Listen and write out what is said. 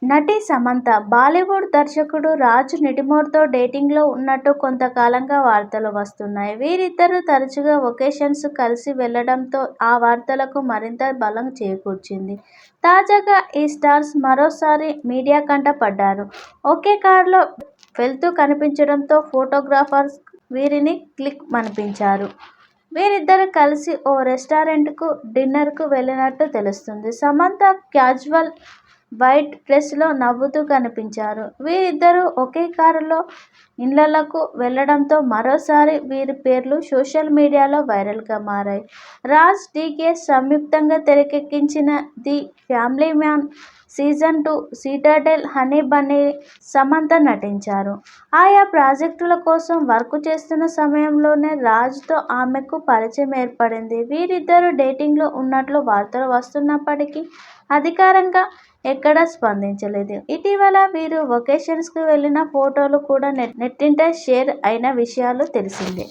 నటి సమంత బాలీవుడ్ దర్శకుడు రాజ్ నిటిమోర్తో డేటింగ్లో ఉన్నట్టు కొంతకాలంగా వార్తలు వస్తున్నాయి. వీరిద్దరూ తరచుగా ఒకేషన్స్ కలిసి వెళ్లడంతో ఆ వార్తలకు మరింత బలం చేకూర్చింది. తాజాగా ఈ స్టార్స్ మరోసారి మీడియా కంట పడ్డారు. ఒకే కారులో వెళ్తూ కనిపించడంతో ఫోటోగ్రాఫర్స్ వీరిని క్లిక్ మనిపించారు. వీరిద్దరూ కలిసి ఓ రెస్టారెంట్కు డిన్నర్కు వెళ్లినట్టు తెలుస్తుంది. సమంత క్యాజువల్ వైట్ డ్రెస్లో నవ్వుతూ కనిపించారు. వీరిద్దరూ ఒకే కారులో ఇళ్లకు వెళ్లడంతో మరోసారి వీరి పేర్లు సోషల్ మీడియాలో వైరల్గా మారాయి. రాజ్, డీకే సంయుక్తంగా తెరకెక్కించిన the family man season 2 Citadel honey Bunny Samantha నటించారు. ఆయా ప్రాజెక్టుల కోసం వర్క్ చేస్తున్న సమయంలోనే రాజ్తో ఆమెకు పరిచయం ఏర్పడింది. వీరిద్దరూ డేటింగ్లో ఉన్నట్లు వార్తలు వస్తున్నప్పటికీ అధికారంగా ఎక్కడా స్పందించలేదు. ఇటీవల వీరు వెకేషన్స్కు వెళ్లిన ఫోటోలు కూడా నెట్టింట షేర్ అయిన విషయాలు తెలిసిందే.